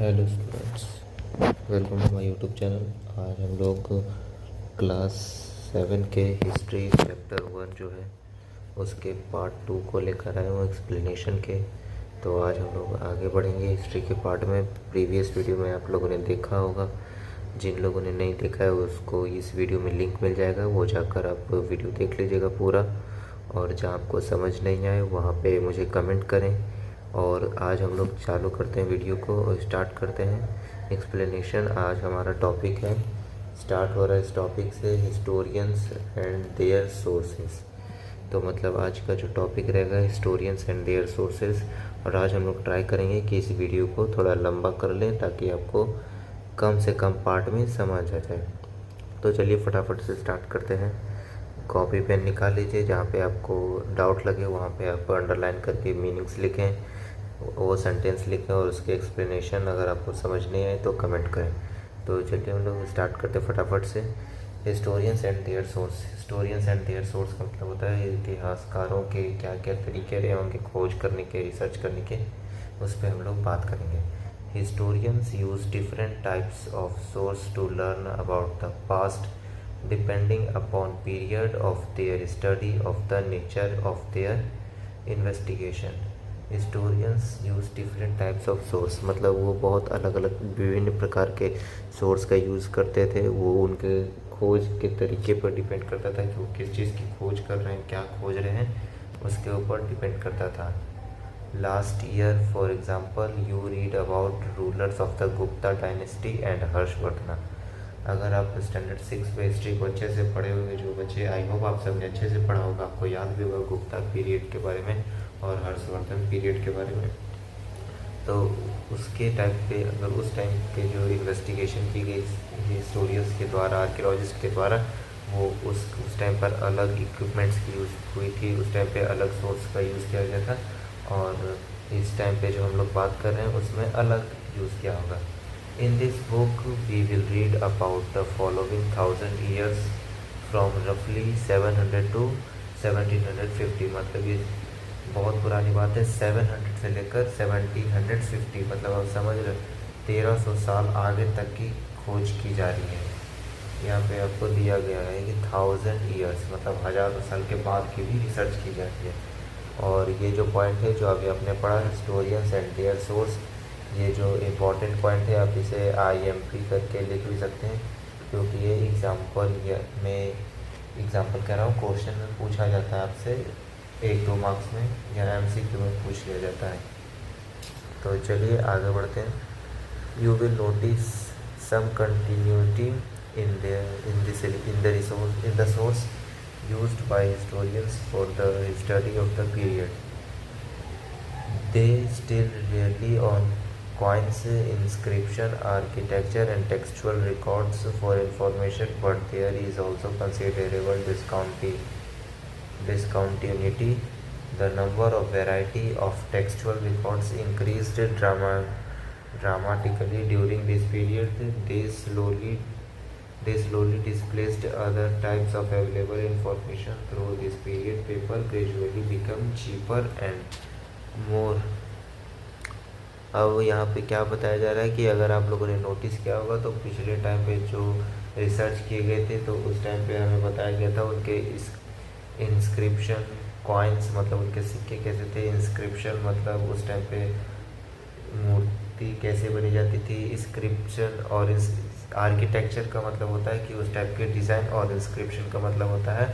Hello students, welcome to my YouTube channel. आज हम लोग क्लास 7 के हिस्ट्री चैप्टर 1 जो है उसके पार्ट 2 को लेकर आए हूँ एक्सप्लेनेशन के। तो आज हम लोग आगे बढ़ेंगे हिस्ट्री के पार्ट में। प्रीवियस वीडियो में आप लोगों ने देखा होगा, जिन लोगों ने नहीं देखा है उसको इस वीडियो में लिंक मिल जाएगा, वो जाकर आप वीडियो देख लीजिएगा पूरा। और जहाँ आपको समझ नहीं आए वहाँ पे मुझे कमेंट करें। और आज हम लोग चालू करते हैं वीडियो को और स्टार्ट करते हैं एक्सप्लेनेशन। आज हमारा टॉपिक है, स्टार्ट हो रहा है इस टॉपिक से, हिस्टोरियंस एंड देयर सोर्सेस। तो मतलब आज का जो टॉपिक रहेगा हिस्टोरियंस एंड देयर सोर्सेस। और आज हम लोग ट्राई करेंगे कि इस वीडियो को थोड़ा लंबा कर लें ताकि आपको कम से कम पार्ट में समझ आ जाए। तो चलिए फटाफट से स्टार्ट करते हैं। कॉपी पेन निकाल लीजिए, जहाँ पे आपको डाउट लगे वहाँ पे आप अंडरलाइन करके मीनिंग्स लिखें, वो सेंटेंस लिखें और उसके एक्सप्लेनेशन अगर आपको समझ नहीं आए तो कमेंट करें। तो चलिए हम लोग स्टार्ट करते हैं फटाफट से। Historians and their source. Historians and their source का मतलब होता है इतिहासकारों के क्या क्या तरीके रहे होंगे खोज करने के, रिसर्च करने के, उस पर हम लोग बात करेंगे। Historians use different types of source to learn about the past depending upon period of their study of the nature of their investigation. Historians use different types of source, मतलब वो बहुत अलग अलग विभिन्न प्रकार के सोर्स का यूज़ करते थे। वो उनके खोज के तरीके पर डिपेंड करता था कि वो किस चीज़ की खोज कर रहे हैं, क्या खोज रहे हैं, उसके ऊपर डिपेंड करता था। Last year for example you read about rulers of the Gupta dynasty and Harshvardhan. अगर आप स्टैंडर्ड 6 पे हिस्ट्री को अच्छे से पढ़े हुए जो बच्चे, आई होप आप सबने अच्छे से पढ़ा होगा, आपको याद भी होगा गुप्ता पीरियड के बारे में और हर्षवर्धन पीरियड के बारे में। तो उसके टाइम पे, अगर उस टाइम पे जो इन्वेस्टिगेशन की गई हिस्टोरियंस के द्वारा, आर्कियोलॉजिस्ट के द्वारा, वो उस टाइम पर अलग इक्विपमेंट्स की यूज़ हुई थी, उस टाइम पे अलग सोर्स का यूज़ किया गया था। और इस टाइम पे जो हम लोग बात कर रहे हैं उसमें अलग यूज़ किया होगा। In this book, we will read about the following 1000 years from roughly 700 to 1750। मतलब ये बहुत पुरानी बात है। 700 से लेकर 1750, मतलब आप समझ रहे 1300 साल आगे तक की खोज की जा रही है। यहाँ पे आपको दिया गया है कि 1000 years मतलब हज़ारों साल के बाद की भी रिसर्च की जाती है। और ये जो पॉइंट है जो अभी आपने पढ़ा, हिस्टोरियंस एंड देयर सोर्स, ये जो इम्पोर्टेंट पॉइंट है आप इसे IMP करके लिख भी सकते हैं, क्योंकि ये एग्जाम्पल कह रहा हूँ, क्वेश्चन में पूछा जाता है आपसे 1-2 मार्क्स में या MCQ में पूछ लिया जाता है। तो चलिए आगे बढ़ते हैं। You will notice some continuity in the source used by historians for the study of the period. They still rely on coins, inscription, architecture and textual records for information, but there is also considerable discontinuity. The number of variety of textual records increased dramatically during this period. They slowly displaced other types of available information. Through this period, paper gradually become cheaper and मोर। अब यहाँ पे क्या बताया जा रहा है कि अगर आप लोगों ने नोटिस किया होगा तो पिछले टाइम पे जो रिसर्च किए गए थे तो उस टाइम पे हमें बताया गया था उनके इंस्क्रिप्शन, कॉइन्स मतलब उनके सिक्के कैसे थे, इंस्क्रिप्शन मतलब उस टाइम पे मूर्ति कैसे बनी जाती थी, इंस्क्रिप्शन और आर्किटेक्चर का मतलब होता है कि उस टाइप के डिज़ाइन, और इंस्क्रिप्शन का मतलब होता है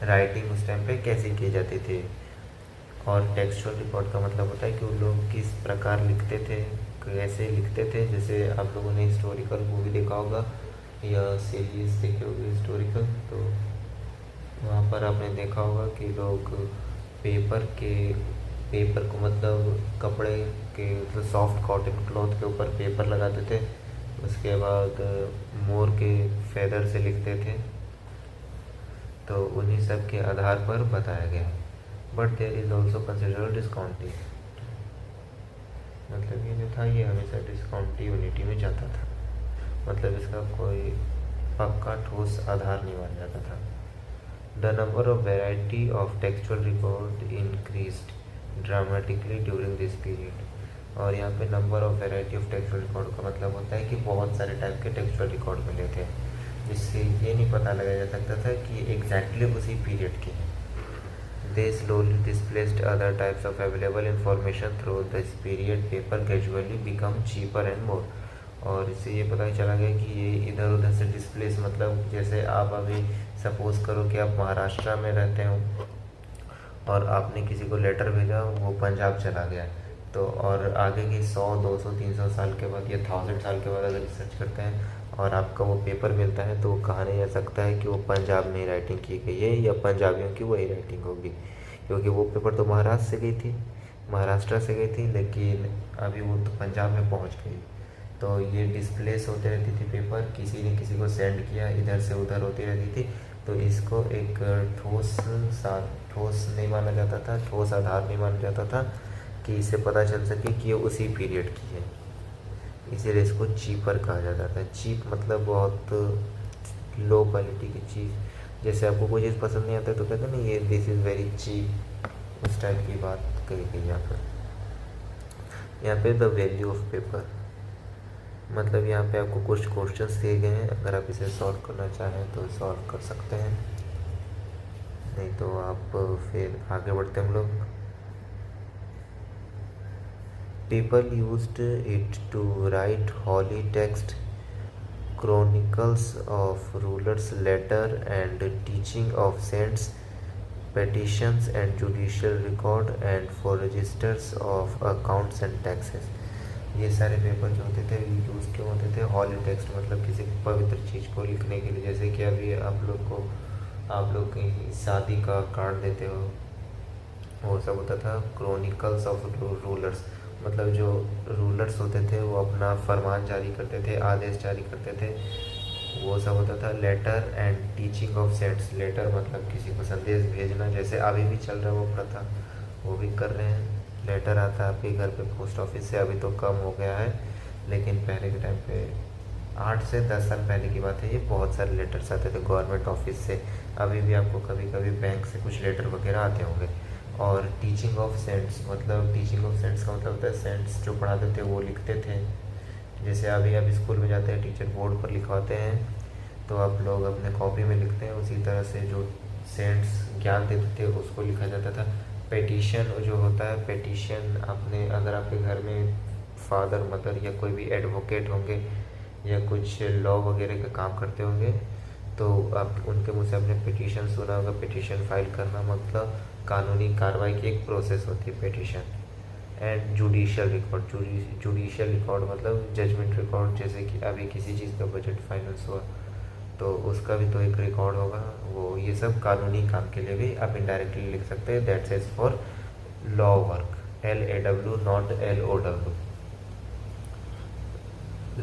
राइटिंग उस टाइम पे कैसे की जाती थी। और टेक्सचुअल रिकॉर्ड का मतलब होता है कि वो लोग किस प्रकार लिखते थे, कैसे लिखते थे। जैसे आप लोगों ने हिस्टोरिकल मूवी देखा होगा या सीरीज देखे होगी हिस्टोरिकल, तो वहाँ पर आपने देखा होगा कि लोग पेपर को मतलब कपड़े के, मतलब सॉफ्ट कॉटन क्लॉथ के ऊपर पेपर लगाते थे, उसके बाद मोर के फेदर से लिखते थे। तो उन्हीं सब के आधार पर बताया गया। But there is also considered discounting, मतलब ये जो था ये हमेशा डिस्काउंटिविटी में जाता था, मतलब इसका कोई पक्का ठोस आधार नहीं माना जाता था। The number of variety of textual record increased dramatically during this period. और यहाँ पे number of variety of textual record का मतलब होता है कि बहुत सारे टाइप के टेक्सचुअल रिकॉर्ड मिले थे, जिससे ये नहीं पता लगाया जा सकता था कि एग्जैक्टली उसी पीरियड के हैं। They slowly displaced other types of available information through this period. Paper gradually become cheaper and more. और इससे ये पता चला गया कि ये इधर उधर से डिस्प्लेस, मतलब जैसे आप अभी सपोज करो कि आप महाराष्ट्र में रहते हो और आपने किसी को लेटर भेजा, वो पंजाब चला गया, तो और आगे की 100 200 300 साल के बाद या 1000 साल के बाद अगर रिसर्च करते हैं और आपका वो पेपर मिलता है, तो वो कहा नहीं जा सकता है कि वो पंजाब में राइटिंग की गई है या पंजाबियों की वही राइटिंग होगी, क्योंकि वो पेपर तो महाराष्ट्र से गई थी, महाराष्ट्र से गई थी, लेकिन अभी वो तो पंजाब में पहुंच गई। तो ये डिस्प्लेस होते रहती थी पेपर, किसी ने किसी को सेंड किया, इधर से उधर होती रहती थी। तो इसको एक ठोस नहीं माना जाता था, ठोस आधार नहीं माना जाता था कि इससे पता चल सके कि ये उसी पीरियड की है, इसीलिए इसको चीपर कहा जाता था। चीप मतलब बहुत लो क्वालिटी की चीज़, जैसे आपको कोई चीज़ पसंद नहीं आता तो कहते हैं ना ये दिस इज़ वेरी चीप, उस टाइप की बात कही गई यहाँ पे द वैल्यू ऑफ पेपर, मतलब यहाँ पे आपको कुछ क्वेश्चंस दिए गए हैं, अगर आप इसे सॉल्व करना चाहें तो सॉल्व कर सकते हैं, नहीं तो आप फिर आगे बढ़ते हम लोग। People used it to write holy text, chronicles of rulers' letter and teaching of saints, petitions and judicial record, and for registers of accounts and taxes। ये सारे पेपर जो होते थे यूज़ क्यों होते थे? हॉली टेक्स्ट मतलब किसी पवित्र चीज़ को लिखने के लिए, जैसे कि अभी आप लोग कहीं शादी का कार्ड देते हो, वो सब होता था। क्रॉनिकल्स ऑफ रूलर्स मतलब जो रूलर्स होते थे वो अपना फरमान जारी करते थे, आदेश जारी करते थे, वो सब होता था। Letter and teaching of saints, letter मतलब किसी को संदेश भेजना, जैसे अभी भी चल रहा है वो प्रथा, वो भी कर रहे हैं। लेटर आता है आपके घर पे पोस्ट ऑफिस से, अभी तो कम हो गया है, लेकिन पहले के टाइम पे 8 से 10 साल पहले की बात है, ये बहुत सारे लेटर्स आते थे गवर्नमेंट ऑफिस से। अभी भी आपको कभी कभी बैंक से कुछ लेटर वगैरह आते होंगे। और टीचिंग ऑफ सेंट्स मतलब टीचिंग ऑफ सेंट्स का मतलब होता है सेंट्स जो पढ़ाते थे वो लिखते थे, जैसे अभी आप स्कूल में जाते हैं टीचर बोर्ड पर लिखवाते हैं तो आप लोग अपने कॉपी में लिखते हैं, उसी तरह से जो सेंट्स ज्ञान देते थे उसको लिखा जाता था। पेटिशन जो होता है, पेटिशन अपने अगर आपके घर में फादर मदर या कोई भी एडवोकेट होंगे या कुछ लॉ वगैरह का काम करते होंगे तो आप उनके मुँह से आपने पिटीशन सुना होगा। पिटीशन फाइल करना मतलब कानूनी कार्रवाई की एक प्रोसेस होती है petition. And judicial record, judicial record मतलब जजमेंट रिकॉर्ड, जैसे कि अभी किसी चीज़ का बजट फाइनेंस हुआ तो उसका भी तो एक रिकॉर्ड होगा, वो ये सब कानूनी काम के लिए भी आप इनडायरेक्टली लिख सकते हैं। That's is for law work, LAW not LOW,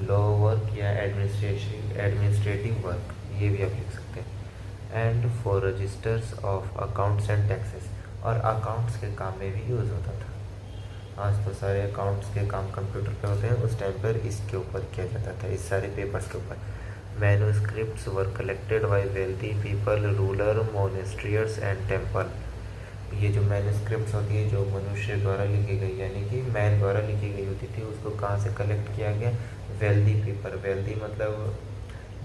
law work या एडमिनिस्ट्रेटिव वर्क, ये भी आप लिख सकते हैं। And for registers of accounts and taxes, और अकाउंट्स के काम में भी यूज़ होता था। आज तो सारे अकाउंट्स के काम कंप्यूटर पे होते हैं, उस टाइम पर इसके ऊपर किया जाता था, इस सारे पेपर्स के ऊपर। Manuscripts were collected by wealthy people, ruler, monasteries and temple. ये जो मैन्युस्क्रिप्ट्स होती है जो मनुष्य द्वारा लिखी गई यानी कि मैन द्वारा लिखी गई होती थी, उसको कहाँ से कलेक्ट किया गया? वेल्दी पीपल, वेल्दी मतलब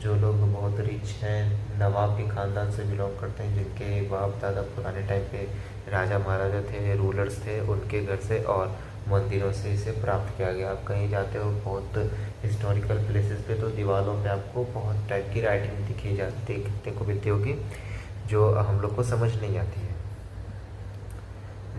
जो लोग बहुत रिच हैं, नवाब के ख़ानदान से बिलोंग करते हैं, जिनके बाप दादा पुराने टाइम पे राजा महाराजा थे, रूलर्स थे, उनके घर से और मंदिरों से इसे प्राप्त किया गया। आप कहीं जाते हो बहुत हिस्टोरिकल प्लेसेस पे तो दीवारों पे आपको बहुत टाइप की राइटिंग देखने को मिलती होगी जो हम लोग को समझ नहीं आती है।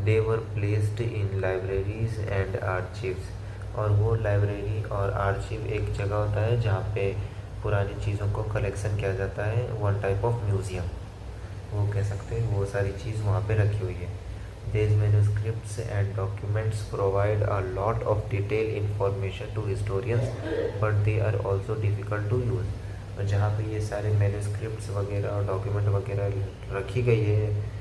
They were placed in libraries and archives, और वो लाइब्रेरी और आर्चीव एक जगह होता है जहाँ पे पुरानी चीज़ों को कलेक्शन किया जाता है, वन टाइप ऑफ म्यूज़ियम वो कह सकते हैं, वो सारी चीज़ वहाँ पे रखी हुई है। These manuscripts and documents provide a lot of detailed information to historians, but they are also difficult to use। और जहाँ पे ये सारे मैन्युस्क्रिप्ट्स वगैरह और डॉक्यूमेंट वगैरह रखी गई है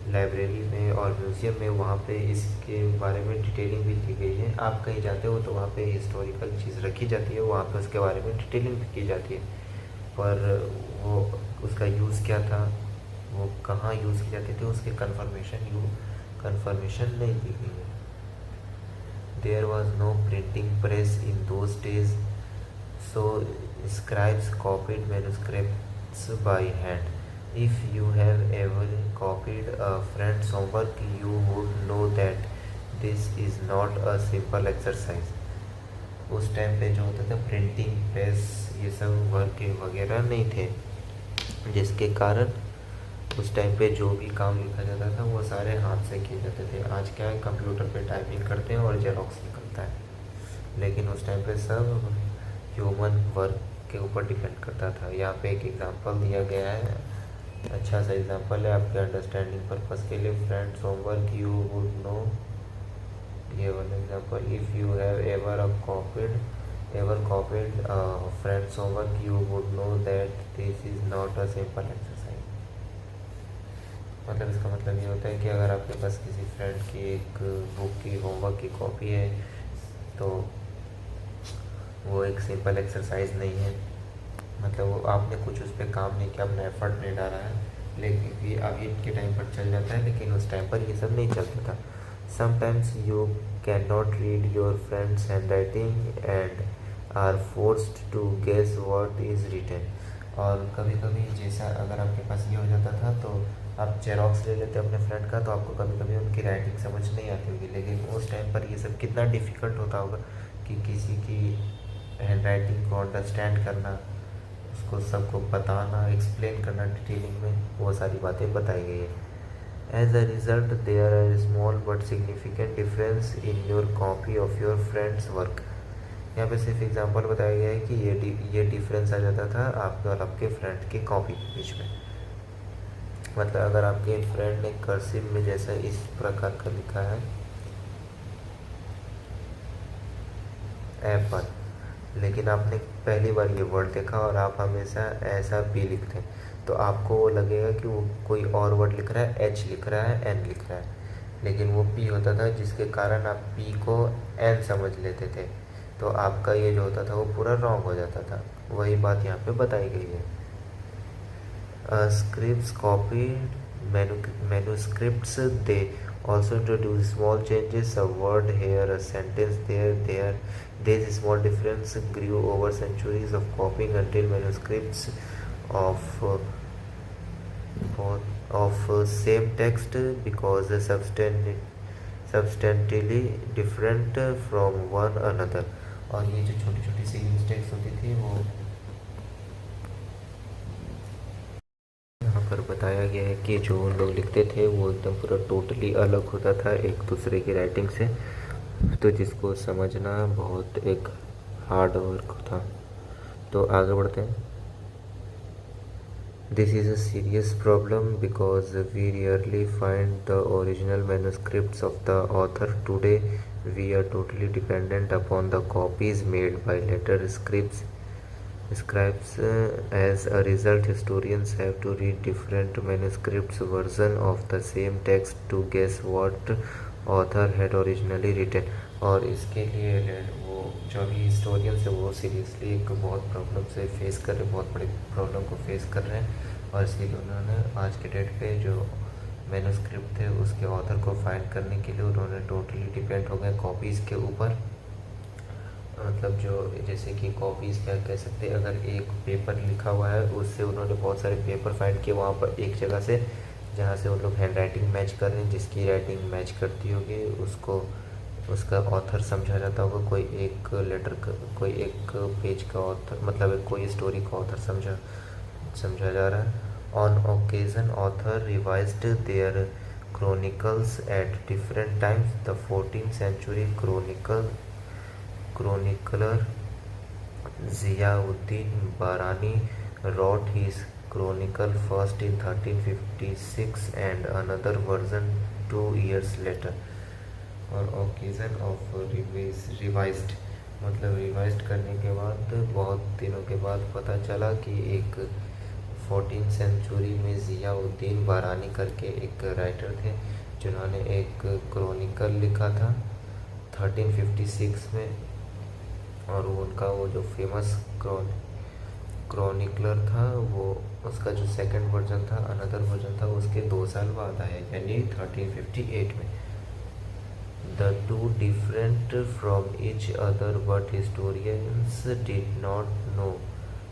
लाइब्रेरी में और म्यूज़ियम में, वहाँ पे इसके बारे में डिटेलिंग भी की गई है। आप कहीं जाते हो तो वहाँ पे हिस्टोरिकल चीज़ रखी जाती है, वहाँ पे उसके बारे में डिटेलिंग भी की जाती है, पर वो उसका यूज़ क्या था, वो कहाँ यूज़ की जाती थी, उसकी कन्फर्मेशन नहीं दी गई है। there was no printing press in those days, so scribes copied manuscripts by hand. If you have ever copied a friend's homework, you would know that this is not a simple exercise. उस time पे जो होता था printing press ये सब work वगैरह नहीं थे, जिसके कारण उस टाइम पे जो भी काम लिखा जाता था वो सारे हाथ से किए जाते थे। आज क्या है, कंप्यूटर पे टाइपिंग करते हैं और जेरोक्स निकलता है, लेकिन उस टाइम पे सब ह्यूमन वर्क के ऊपर डिपेंड करता था। यहाँ पे एक एग्जांपल दिया गया है, अच्छा सा एग्जांपल है आपके अंडरस्टैंडिंग पर्पस के लिए। Friends homework you would know, ये वाला example, if you have ever copied friends homework you would know that this is not a simple exercise. मतलब इसका मतलब ये होता है कि अगर आपके पास किसी फ्रेंड की एक बुक की होमवर्क की कॉपी है तो वो एक सिंपल एक्सरसाइज नहीं है। मतलब वो आपने कुछ उस पर काम नहीं किया, आपने एफर्ट नहीं डाला है, लेकिन ये अभी के टाइम पर चल जाता है, लेकिन उस टाइम पर ये सब नहीं चलता था। Sometimes you can not read your friend's handwriting and are forced to guess what is written. और कभी कभी जैसा अगर आपके पास ये हो जाता था तो आप जेरोक्स ले लेते अपने फ्रेंड का, तो आपको कभी कभी उनकी राइटिंग समझ नहीं आती होगी, लेकिन उस टाइम पर ये सब कितना डिफ़िकल्ट होता होगा कि किसी की हैंड राइटिंग को अंडरस्टैंड करना, उसको सबको बताना, एक्सप्लेन करना डिटेलिंग में, वो सारी बातें बताई गई है। As a result there are small but significant difference in your copy of your friend's work. यहाँ पे सिर्फ एग्जांपल बताया गया है कि ये डिफरेंस आ जाता था आपके और आपके फ्रेंड की कॉपी के बीच में। मतलब अगर आपके फ्रेंड ने कर्सिव में जैसा इस प्रकार का लिखा है एप्पल, लेकिन आपने पहली बार ये वर्ड देखा और आप हमेशा ऐसा भी लिखते हैं, तो आपको वो लगेगा कि वो कोई और वर्ड लिख रहा है, एच लिख रहा है, एन लिख रहा है, लेकिन वो पी होता था, जिसके कारण आप पी को एन समझ लेते थे, तो आपका ये जो होता था वो पूरा रॉन्ग हो जाता था। वही बात यहाँ पे बताई गई है। Scripts copied manuscripts, they also introduce small changes, a word here, a sentence there. This small difference grew over centuries of copying until manuscripts of same text because substantially different from one another। और ये जो छोटी छोटी सी mistakes होती थी वो यहाँ पर बताया गया है कि जो लोग लिखते थे वो एकदम पूरा टोटली अलग होता था एक दूसरे की राइटिंग से, तो जिसको समझना बहुत एक हार्ड वर्क था। तो आगे बढ़ते हैं। This is a serious problem because we rarely find the original manuscripts of the author today. We are totally dependent upon the copies made by later scribes. As a result, historians have to read different manuscripts version of the same text to guess what author had originally written। और इसके लिए वो जो भी historians है वो seriously एक बहुत प्रॉब्लम से फेस कर रहे हैं, बहुत बड़ी प्रॉब्लम को फेस कर रहे हैं, और इसलिए उन्होंने आज के डेट पे जो मैन्युस्क्रिप्ट थे उसके ऑथर को फाइंड करने के लिए उन्होंने टोटली डिपेंड हो गए कॉपीज़ के ऊपर। मतलब जो जैसे कि कॉपीज़ क्या कह सकते हैं, अगर एक पेपर लिखा हुआ है उससे उन्होंने बहुत सारे पेपर फाइंड किए वहाँ पर एक जगह से, जहाँ से उन लोग हैंड राइटिंग मैच कर रहे हैं, जिसकी राइटिंग मैच करती होगी उसको उसका ऑथर समझा जाता होगा। कोई एक लेटर का, कोई एक पेज का ऑथर, मतलब कोई स्टोरी का ऑथर समझा जा रहा है। On occasion author revised their chronicles at different times. The 14th century chronicler Ziauddin Barani wrote his chronicle first in 1356 and another version 2 years later। और occasion of revised मतलब revised करने के बाद बहुत दिनों के बाद पता चला कि एक 14th सेंचुरी में ज़ियाउद्दीन बारानी करके एक राइटर थे जिन्होंने एक क्रॉनिकल लिखा था 1356 में, और उनका वो जो फेमस क्रॉनिकलर था वो उसका जो सेकंड वर्जन था, अनदर वर्जन था, उसके 2 साल बाद आया, यानी 1358 में। the two different from each other, but historians did not know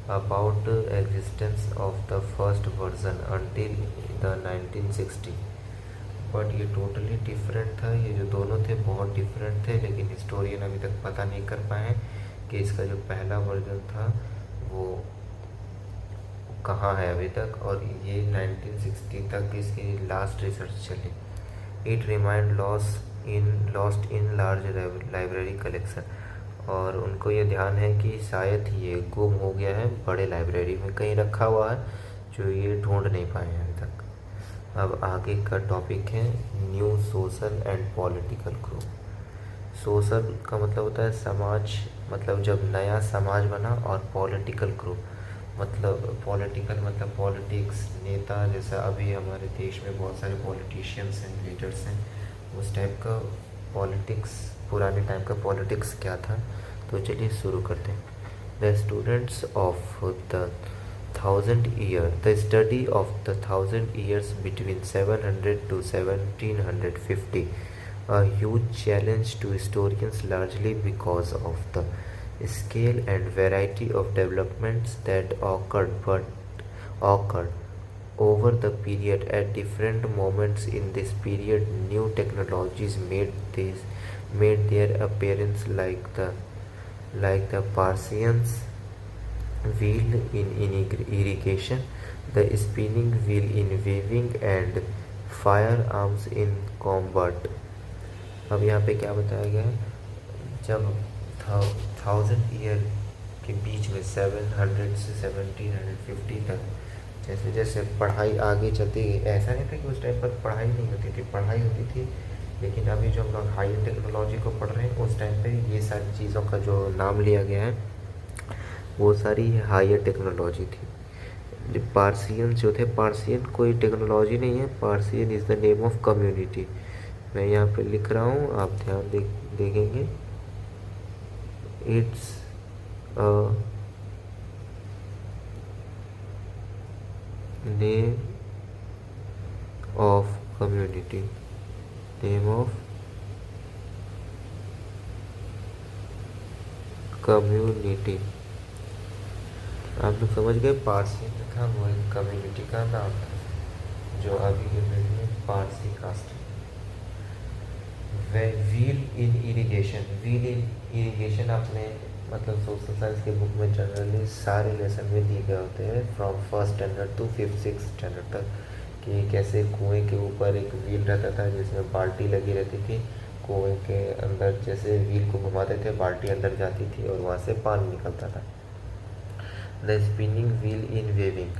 about the existence of the first version until the 1960। But ये टोटली डिफरेंट था, ये जो दोनों थे बहुत डिफरेंट थे, लेकिन हिस्टोरियन अभी तक पता नहीं कर पाए कि इसका जो पहला वर्जन था वो कहाँ है अभी तक, और ये 1960 तक इसकी लास्ट रिसर्च चली। It remind lost in large library collection, और उनको ये ध्यान है कि शायद ये गुम हो गया है, बड़े लाइब्रेरी में कहीं रखा हुआ है जो ये ढूंढ नहीं पाए हैं अभी तक। अब आगे का टॉपिक है new social and political group. Social का मतलब होता है समाज, मतलब जब नया समाज बना, और पॉलिटिकल ग्रुप मतलब पॉलिटिकल मतलब पॉलिटिक्स, नेता, जैसा अभी हमारे देश में बहुत सारे पॉलिटिशियंस हैं, लीडर्स हैं, उस टाइप का पॉलिटिक्स, पुराने टाइम का पॉलिटिक्स क्या था। तो चलिए शुरू करते हैं। The students of the 1000 year, the study of the 1000 years between 700 to 1750, a huge challenge to historians largely because of the scale and variety of developments that occurred over the period. At different moments in this period, new technologies made their appearance, like the Parsians wheel in irrigation, the spinning wheel in weaving, and firearms in combat। अब यहाँ पे क्या बताया गया है, जब 1000 year के बीच में 700 से 1750 तक जैसे जैसे पढ़ाई आगे चलती गई, ऐसा नहीं था कि उस टाइम पर पढ़ाई नहीं होती थी, पढ़ाई होती थी, लेकिन अभी जो हम लोग हाई टेक्नोलॉजी को पढ़ रहे हैं, उस टाइम पे ये सारी चीज़ों का जो नाम लिया गया है वो सारी हायर टेक्नोलॉजी थी। जो पार्सियन जो थे, पार्सियन कोई टेक्नोलॉजी नहीं है, Persian is the name of community. मैं यहाँ पे लिख रहा हूँ, आप ध्यान देखेंगे। It's name of community, name of community. आप लोग समझ गए, पारसी था वो एक कम्युनिटी का नाम था जो अभी के डेट में Parsi caste. Wheel in irrigation, wheel in irrigation आपने मतलब सोशल साइंस के बुक में जनरली सारे लेसन में दिए गए होते हैं, from first standard to 5th-6th standard तक, कि कैसे कुएं के ऊपर एक व्हील रहता था जिसमें बाल्टी लगी रहती थी, कुएं के अंदर जैसे व्हील को घुमाते थे, बाल्टी अंदर जाती थी और वहाँ से पानी निकलता था। The spinning wheel in weaving,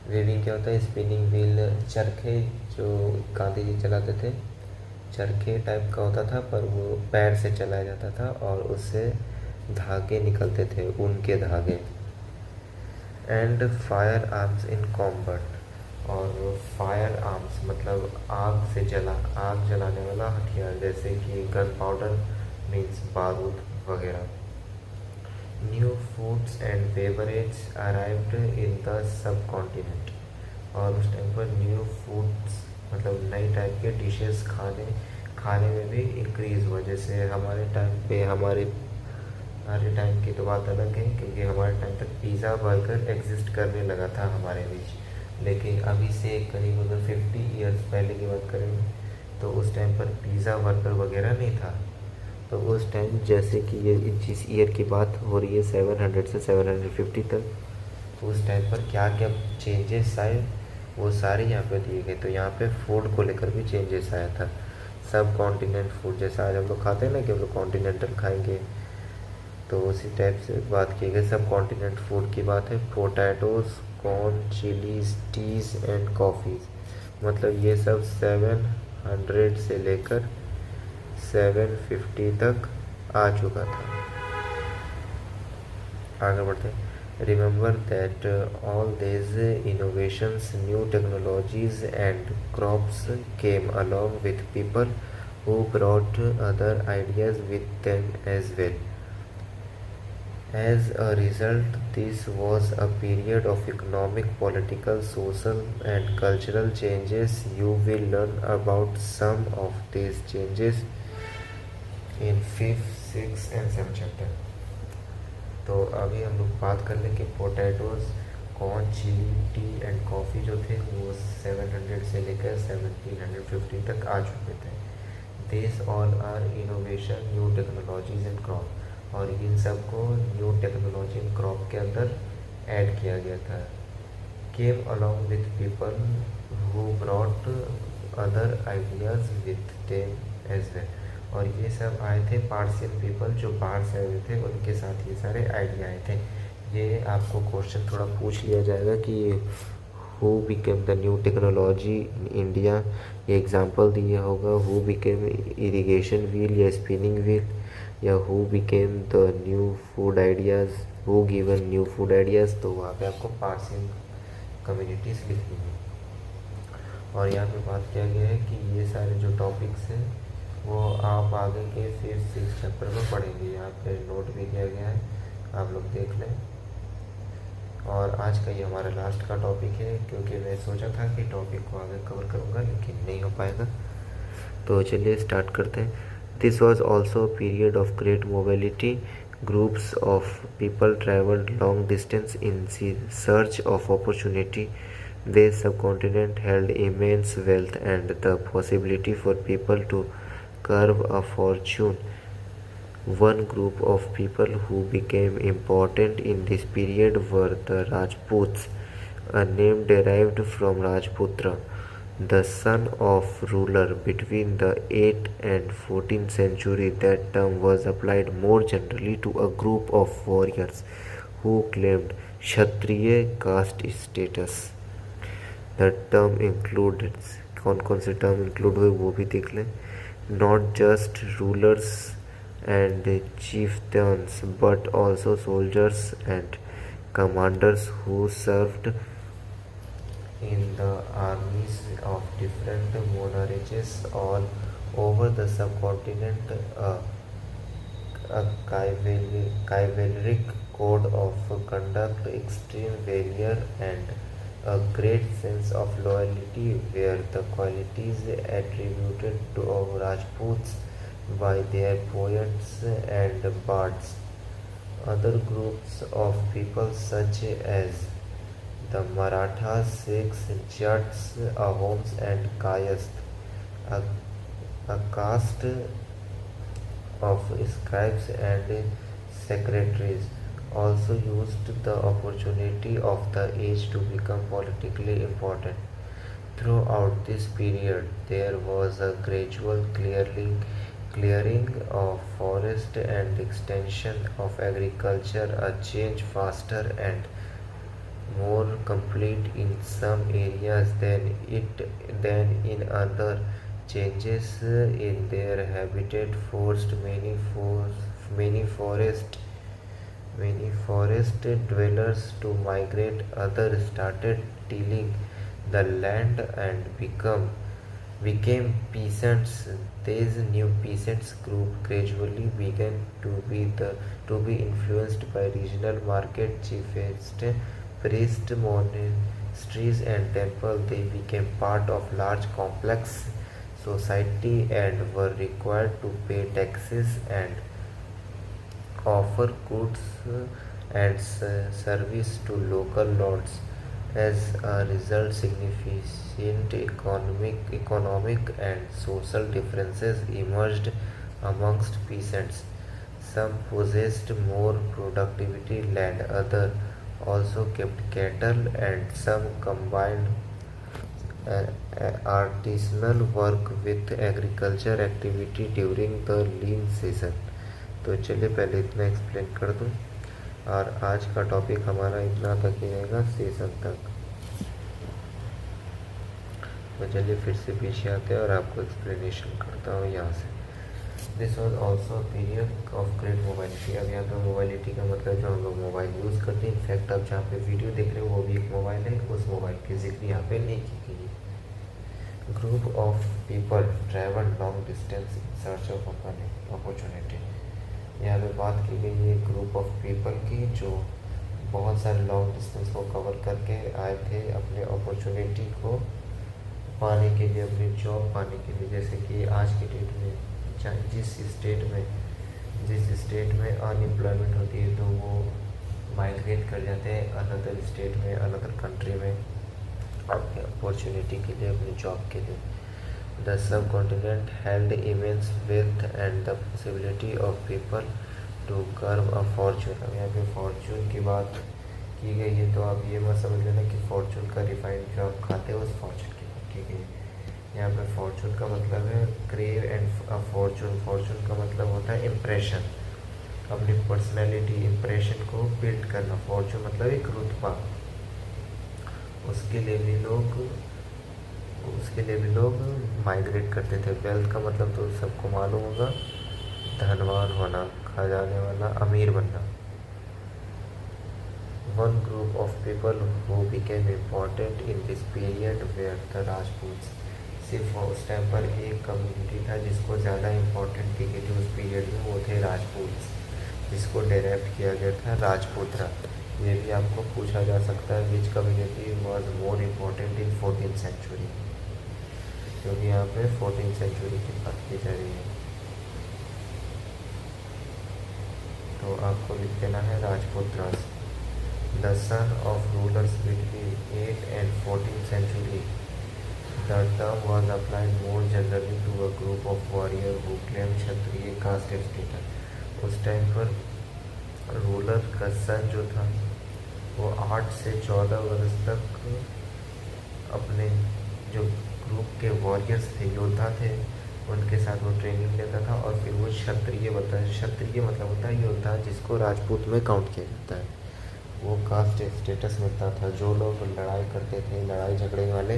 weaving क्या होता है, स्पिनिंग व्हील चरखे जो गांधी जी चलाते थे, चरखे टाइप का होता था पर वो पैर से चलाया जाता था और उससे धागे निकलते थे, ऊन के धागे। And fire arms in combat, और फायर आर्म्स मतलब आग जलाने वाला हथियार, जैसे कि गन पाउडर मीन्स बारूद वगैरह। New foods and beverage arrived in the sub continent, और उस टाइम पर न्यू फूड्स मतलब नई टाइप के डिशेस खाने में भी इंक्रीज़ हुआ। जैसे हमारे टाइम की तो बात अलग है, क्योंकि हमारे टाइम तक पिज़्ज़ा बर्गर एग्जिस्ट करने लगा था हमारे बीच, लेकिन अभी से करीब अगर 50 ईयर्स पहले की बात करें तो उस टाइम पर पिज़्ज़ा बर्गर वगैरह नहीं था। तो उस टाइम जैसे कि ये जिस ईयर की बात हो रही है 700 से 750 तक, तो उस टाइम पर क्या क्या चेंजेस आए वो सारे यहाँ पे दिए गए। तो यहाँ पे फूड को लेकर भी चेंजेस आया था। सब कॉन्टिनेंट फूड, जैसा आज हम लोग खाते हैं ना कि हम लोग कॉन्टिनेंटल खाएंगे, तो उसी टाइप से बात की गई। सब कॉन्टिनेंट फूड की बात है। Potatoes, corn, chillies, teas and coffees, मतलब ये सब 700 से लेकर 750 तक आ चुका था। आगे बढ़ते हैं। Remember that all these innovations, new technologies and crops came along with people who brought other ideas with them as well. As a result, this was a period of economic, political, social and cultural changes. You will learn about some of these changes in 5th 6th and 7th chapter. तो अभी हम लोग बात कर लें कि potatoes, corn, chilli, tea and coffee जो थे वो 700 से लेकर 1750 तक आ चुके थे। This all are innovation new technologies in crop, और इन सबको न्यू टेक्नोलॉजी इन क्रॉप के अंदर ऐड किया गया था। Came along with people who brought other ideas with them as well, और ये सब आए थे पार्शियल पीपल जो बाहर से आए हुए थे, उनके साथ ये सारे आइडिया आए थे। ये आपको क्वेश्चन थोड़ा पूछ लिया जाएगा कि who became the new technology in India, ये एग्जांपल दिया होगा, हु बिकेम इरिगेशन व्हील या स्पिनिंग व्हील, या who became the new food ideas, who given new food ideas. तो वहाँ पे आपको पार्शियल कम्युनिटीज़ लिखनी है। और यहाँ पे बात किया गया है कि ये सारे जो टॉपिक्स हैं वो आप आगे के 5th 6th चैप्टर में पढ़ेंगे। यहाँ पे नोट भी दिया गया है, आप लोग देख लें। और आज का ये हमारा लास्ट का टॉपिक है, क्योंकि मैं सोचा था कि टॉपिक को आगे कवर करूँगा लेकिन नहीं हो पाएगा। तो चलिए स्टार्ट करते हैं। This was also period of great mobility. Groups of people traveled long distance in search of opportunity. This subcontinent held immense wealth and the possibility for people to carve a fortune. One group of people who became important in this period were the Rajputs, a name derived from Rajputra, the son of ruler between the 8th and 14th century. That term was applied more generally to a group of warriors who claimed Kshatriya caste status. The term included, कौन से term include हुए वो भी देख लें। Not just rulers and chieftains but also soldiers and commanders who served in the armies of different monarchies all over the subcontinent. A chivalric code of conduct, extreme valor, and a great sense of loyalty were the qualities attributed to Rajputs by their poets and bards. Other groups of people such as the Marathas, Sikhs, Jats, Ahoms and Kayast, a caste of scribes and secretaries, also used the opportunity of the age to become politically important. Throughout this period, there was a gradual clearing of forest and extension of agriculture, a change faster and more complete in some areas than in other. Changes in their habitat forced many forest dwellers to migrate. Others started tilling the land and became peasants. These new peasants group gradually began to be influenced by regional market chiefs, priests, monasteries and temples. They became part of large complex society and were required to pay taxes and offer goods and service to local lords. As a result, significant economic and social differences emerged amongst peasants. Some possessed more productivity land, others also kept cattle, and some combined artisanal work with agriculture activity during the lean season. तो चलिए पहले इतना explain कर दूँ, और आज का topic हमारा इतना तक ही रहेगा सेशन तक। तो चलिए फिर से पीछे आते हैं और आपको एक्सप्लेनेशन करता हूँ यहाँ से। This was also period of great mobility. अब यहाँ पर मोबाइलिटी का मतलब जो हम लोग मोबाइल यूज़ करते हैं, इनफैक्ट अब जहाँ पे वीडियो देख रहे हैं वो भी एक मोबाइल है, उस मोबाइल की जिक्र यहाँ पे नहीं की गई है। Group of people travel long distance in search of opportunity. यहाँ पे बात की गई है ग्रुप ऑफ पीपल की जो बहुत सारे लॉन्ग डिस्टेंस को कवर करके आए थे अपने अपॉर्चुनिटी को पाने के लिए, अपनी जॉब पाने के लिए। जैसे कि आज की डेट में जिस स्टेट में अनएम्प्लॉयमेंट होती है तो वो माइग्रेट कर जाते हैं अनदर स्टेट में, अनदर कंट्री में अपनी अपॉर्चुनिटी के लिए, अपनी जॉब के लिए। The subcontinent held immense wealth and the possibility of people to carve a fortune. अब यहाँ पे फॉर्चून की बात की गई है, तो आप ये मत समझ लेना कि फॉर्चून का रिफाइंड जो आप खाते हो उस फॉर्चून की बात की गई है। यहाँ पे फॉर्चून का मतलब है क्रेव एंड फॉर्चून। फॉर्चून का मतलब होता है इम्प्रेशन, अपनी पर्सनैलिटी इम्प्रेशन को बिल्ड करना। फॉर्चून मतलब एक रुतबा, उसके लिए भी लोग माइग्रेट करते थे। वेल्थ का मतलब तो सबको मालूम होगा, धनवान होना, खजाने वाला, अमीर बनना। One group of people who became important in this period were the Rajput. सिर्फ उस टाइम पर एक कम्युनिटी था जिसको ज़्यादा इम्पोर्टेंट दी गई थी उस पीरियड में, वो थे राजपूत, जिसको डायरेक्ट किया गया था राजपुत्रा। ये भी आपको पूछा जा सकता है which community was more important in 14th century, क्योंकि यहाँ पे 14th सेंचुरी की बात की जा रही है। तो आपको लिख देना है Rajputras. The son of rulers between 8th and 14th century। The term was applied more generally to a group of warriors who claimed Kshatriya caste status. उस टाइम पर रूलर का सन जो था वो 8 से 14 वर्ष तक अपने जो ग्रुप के वॉरियर्स थे, योद्धा थे, उनके साथ वो ट्रेनिंग लेता था और फिर वो क्षत्रिय बनता है। क्षत्रिय मतलब होता है योद्धा, जिसको राजपूत में काउंट किया जाता है। वो कास्ट स्टेटस मिलता था। जो लोग लड़ाई करते थे, लड़ाई झगड़े वाले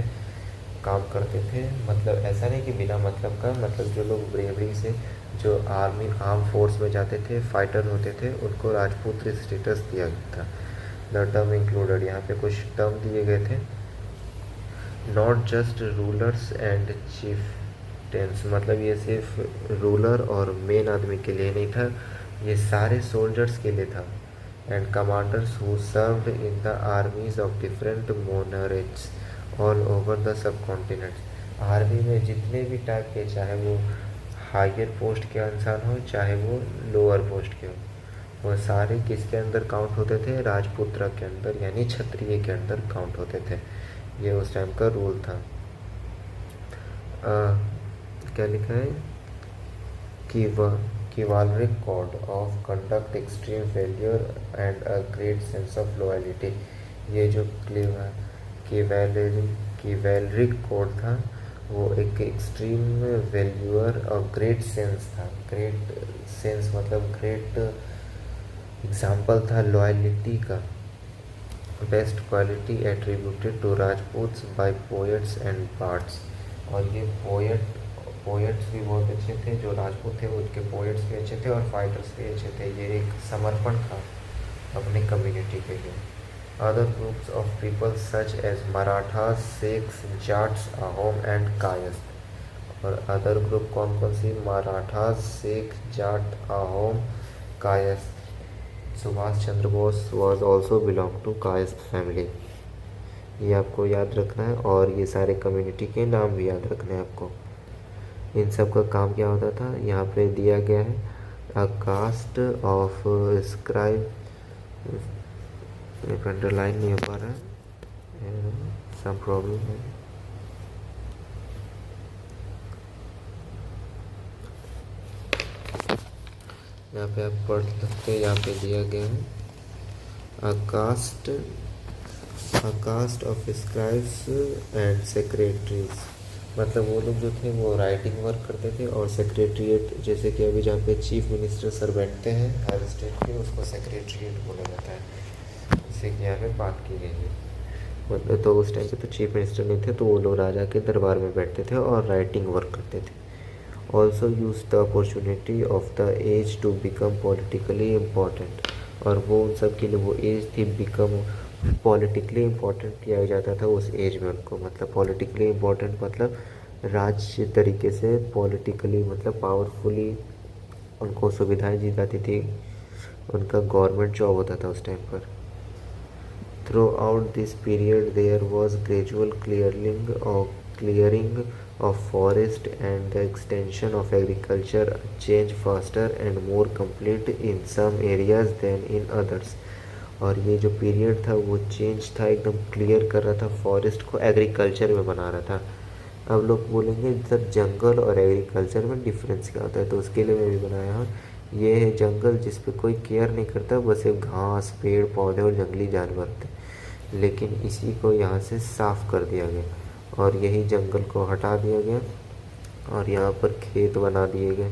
काम करते थे, मतलब ऐसा नहीं कि बिना मतलब का, मतलब जो लोग ब्रेवरी से जो आर्म फोर्स में जाते थे, फाइटर होते थे, उनको राजपूत स्टेटस दिया गया था। द टर्म इंक्लूडेड, यहाँ पे कुछ टर्म दिए गए थे। Not just rulers and chief, मतलब ये सिर्फ रूलर और मेन आदमी के लिए नहीं था, ये सारे सोल्जर्स के लिए था। And commanders who served in the armies of different monarchs all over the subcontinent. Army में जितने भी टाइप के, चाहे वो हायर पोस्ट के इंसान हो, चाहे वो लोअर पोस्ट के हो, वो सारे किसके अंदर काउंट होते थे? राजपुत्र के अंदर, यानी क्षत्रिय के अंदर काउंट होते थे। ये उस टाइम का रूल था। क्या लिखा है कि chivalric code of conduct extreme valour and a great sense of loyalty. ये जो किवैलरिक कोड था वो एक एक्सट्रीम वैल्यूअर और ग्रेट सेंस था। ग्रेट सेंस मतलब ग्रेट एग्जाम्पल था लॉयल्टी का। Best quality attributed to Rajputs by poets and bards. और ये पोएट्स भी बहुत अच्छे थे, जो राजपूत थे उनके पोएट्स भी अच्छे थे और फाइटर्स भी अच्छे थे। ये एक समर्पण था अपनी कम्युनिटी के लिए। Other groups of people such as Marathas, Sikhs, Jats, Ahom and Kayast। और अदर ग्रुप कौन कौन सी? Marathas, Sikh, Jat, Ahom, Kayastha. Subhash Chandra Bose was also belong to Kayastha family. ये आपको याद रखना है, और ये सारे कम्युनिटी के नाम भी याद रखने हैं आपको। इन सब का काम क्या होता था? यहाँ पे दिया गया है अ कास्ट ऑफ स्क्राइब, एक अंडरलाइन नहीं हो पा रहा है, सम प्रॉब्लम है। यहाँ पे आप पढ़ सकते हैं, यहाँ पे दिया गया है a caste of scribes and secretaries. मतलब वो लोग जो थे वो राइटिंग वर्क करते थे, और सेक्रेटरीट, जैसे कि अभी जहाँ पे चीफ मिनिस्टर सर बैठते हैं हर स्टेट के, उसको सेक्रेटरीट बोला जाता है। जैसे कि यहाँ पे बात की गई है, मतलब तो उस टाइम पे तो चीफ मिनिस्टर नहीं थे, तो वो लोग राजा के दरबार में बैठते थे और राइटिंग वर्क करते थे। Also use the opportunity of the age to become politically important. और वो उन सब के लिए वो एज थी बिकम पॉलिटिकली इम्पोर्टेंट किया जाता था उस एज में उनको। मतलब पॉलिटिकली इम्पोर्टेंट मतलब राज्य तरीके से, पॉलिटिकली मतलब पावरफुली उनको सुविधाएं दी जाती थी, उनका गवर्नमेंट जॉब होता था उस टाइम पर। Throughout this period there was gradual clearing of forest and the extension of agriculture change faster and more complete in some areas than in others। और ये जो पीरियड था वो चेंज था, एकदम क्लियर कर रहा था, फॉरेस्ट को एग्रीकल्चर में बना रहा था। अब लोग बोलेंगे सर जंगल और एग्रीकल्चर में डिफरेंस क्या होता है, तो उसके लिए मैं भी बनाया हूँ। ये है जंगल जिस पे कोई केयर नहीं करता, बस एक घास पेड़ पौधे और जंगली जानवर थे, लेकिन इसी को यहाँ से साफ़ कर दिया गया और यही जंगल को हटा दिया गया और यहाँ पर खेत बना दिए गए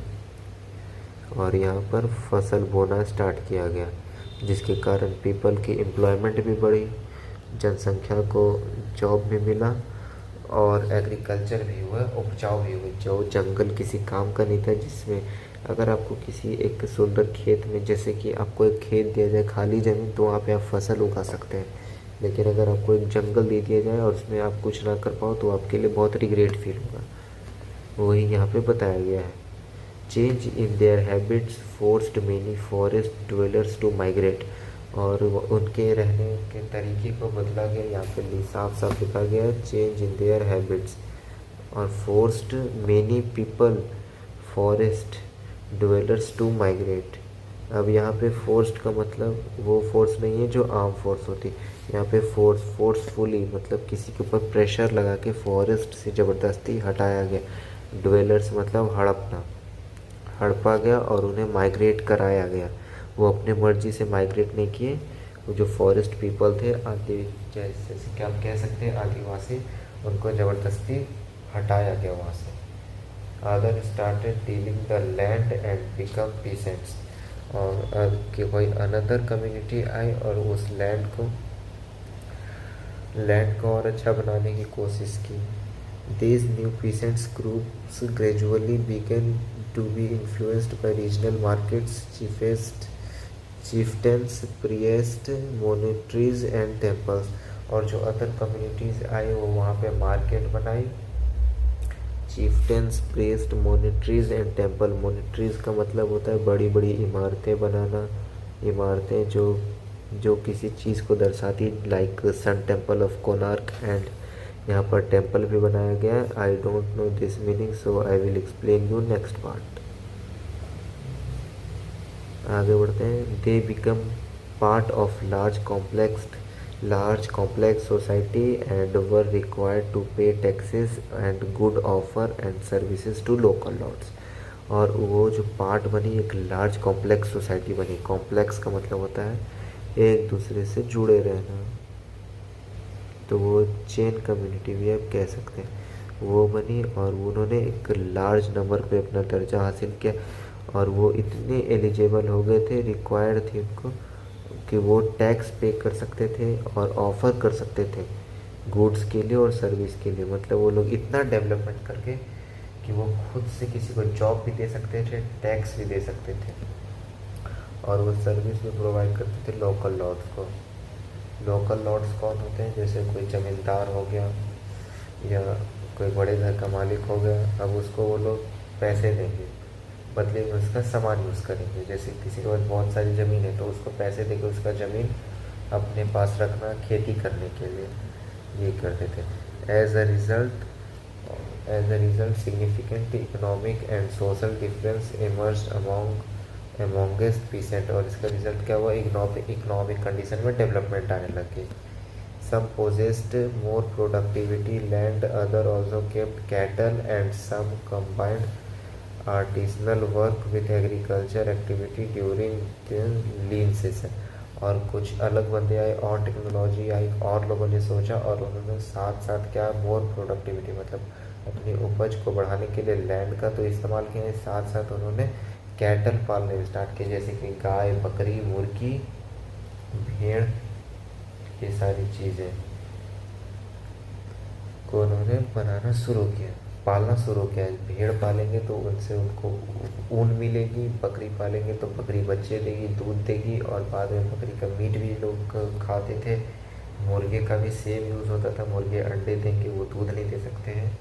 और यहाँ पर फसल बोना स्टार्ट किया गया, जिसके कारण पीपल की एम्प्लॉयमेंट भी बढ़ी, जनसंख्या को जॉब भी मिला और एग्रीकल्चर भी हुआ, उपजाऊ भी हुई। जो जंगल किसी काम का नहीं था, जिसमें अगर आपको किसी एक सुंदर खेत में, जैसे कि आपको एक खेत दिया जाए खाली ज़मीन, तो वहाँ पे आप फसल उगा सकते हैं, लेकिन अगर आपको एक जंगल दे दिया जाए और उसमें आप कुछ ना कर पाओ तो आपके लिए बहुत रिग्रेट फील होगा। वही यहाँ पे बताया गया है। Change in their habits forced many forest dwellers to migrate, और उनके रहने के तरीके को बदला गया। यहाँ पे साफ साफ लिखा गया है चेंज इन देयर हैबिट्स और forced many people forest dwellers to migrate. अब यहाँ पे फोर्स्ड का मतलब वो फोर्स नहीं है जो आर्म फोर्स होती, यहाँ पे फोर्सफुली मतलब किसी के ऊपर प्रेशर लगा के फॉरेस्ट से ज़बरदस्ती हटाया गया। ड्वेलर्स मतलब हड़पा गया और उन्हें माइग्रेट कराया गया। वो अपने मर्जी से माइग्रेट नहीं किए, वो जो फॉरेस्ट पीपल थे आदि, जैसे कि आप कह सकते हैं आदिवासी, उनको ज़बरदस्ती हटाया गया वहाँ से। Other started dealing the land and become peasants, और कि कोई अनदर कम्युनिटी आई और उस लैंड को और अच्छा बनाने की कोशिश की। These new peasants groups gradually began to be influenced by regional markets, chieftains, priests, monasteries and temples। और जो अदर कम्युनिटीज़ आई वो वहाँ पे मार्केट बनाई। चीफ्टेंस, प्रीस्ट, मोनेट्रीज एंड टेम्पल। मोनेट्रीज का मतलब होता है बड़ी बड़ी इमारतें बनाना, इमारतें जो किसी चीज़ को दर्शाती, like sun temple of Konark. And यहाँ पर टेम्पल भी बनाया गया। I don't know this meaning so I will explain you next part. आगे बढ़ते हैं। They become part of large complex society and were required to pay taxes and good offer and services to local lords। और वो जो part बनी एक large complex society बनी। Complex का मतलब होता है एक दूसरे से जुड़े रहना, तो वो चेन कम्युनिटी भी आप कह सकते हैं, वो बनी और उन्होंने एक लार्ज नंबर पे अपना दर्जा हासिल किया और वो इतने एलिजिबल हो गए थे, रिक्वायर्ड थी उनको कि वो टैक्स पे कर सकते थे और ऑफ़र कर सकते थे गुड्स के लिए और सर्विस के लिए। मतलब वो लोग इतना डेवलपमेंट करके कि वो खुद से किसी को जॉब भी दे सकते थे, टैक्स भी दे सकते थे और वो सर्विस भी प्रोवाइड करते थे लोकल लॉर्ड्स को। लोकल लॉर्ड्स कौन होते हैं? जैसे कोई ज़मींदार हो गया या कोई बड़े घर का मालिक हो गया, अब उसको वो लोग पैसे देंगे, बदले में उसका सामान यूज़ करेंगे। जैसे किसी के पास बहुत सारी ज़मीन है तो उसको पैसे देकर उसका ज़मीन अपने पास रखना खेती करने के लिए, ये करते थे। As a result significant economic and social difference emerge amongst peasant. और इसका रिजल्ट क्या हुआ? इकोनॉमिक कंडीशन में डेवलपमेंट आने लगी। Some possessed more productivity land, other also kept cattle and some combined artisanal work with agriculture activity during the lean season. और कुछ अलग बंदे आए और टेक्नोलॉजी आई और लोगों ने सोचा और उन्होंने साथ साथ क्या, मोर प्रोडक्टिविटी मतलब अपनी उपज को बढ़ाने के लिए लैंड का तो इस्तेमाल किया, साथ साथ उन्होंने कैटल पालने स्टार्ट किए, जैसे कि गाय, बकरी, मुर्गी, भेड़, ये सारी चीज़ें को उन्होंने बनाना शुरू किया, पालना शुरू किया। भेड़ पालेंगे तो उनसे उनको ऊन मिलेगी, बकरी पालेंगे तो बकरी बच्चे देगी, दूध देगी और बाद में बकरी का मीट भी लोग खाते थे। मुर्गे का भी सेम यूज़ होता था, मुर्गे अंडे देंगे, वो दूध नहीं दे सकते हैं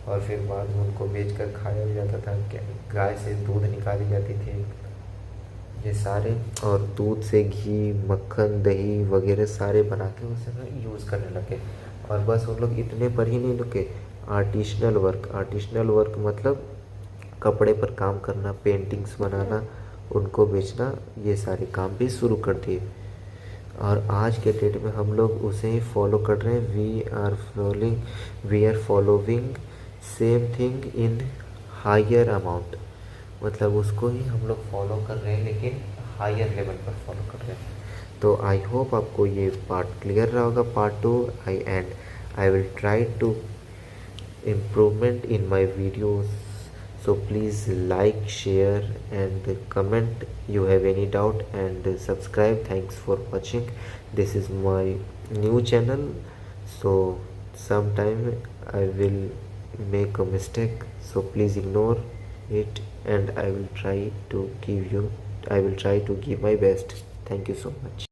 और फिर बाद में उनको बेचकर खाया भी जाता था। गाय से दूध निकाली जाती थी, ये सारे, और दूध से घी, मक्खन, दही वगैरह सारे बना के उसे यूज़ करने लगे। और बस उन लोग इतने पर ही नहीं रुके, आर्टिसनल वर्क मतलब कपड़े पर काम करना, पेंटिंग्स बनाना, उनको बेचना, ये सारे काम भी शुरू कर दिए। और आज के डेट में हम लोग उसे ही फॉलो कर रहे हैं। We are following same thing in higher amount, मतलब उसको ही हम लोग फॉलो कर रहे हैं लेकिन हायर लेवल पर फॉलो कर रहे हैं। तो आई होप आपको ये पार्ट क्लियर रहा होगा। Part 2 I will try to improvement in my videos, so please like, share and comment you have any doubt, and subscribe. Thanks for watching. This is my new channel, so sometime I will make a mistake, so please ignore it, and I will try to give my best. Thank you so much.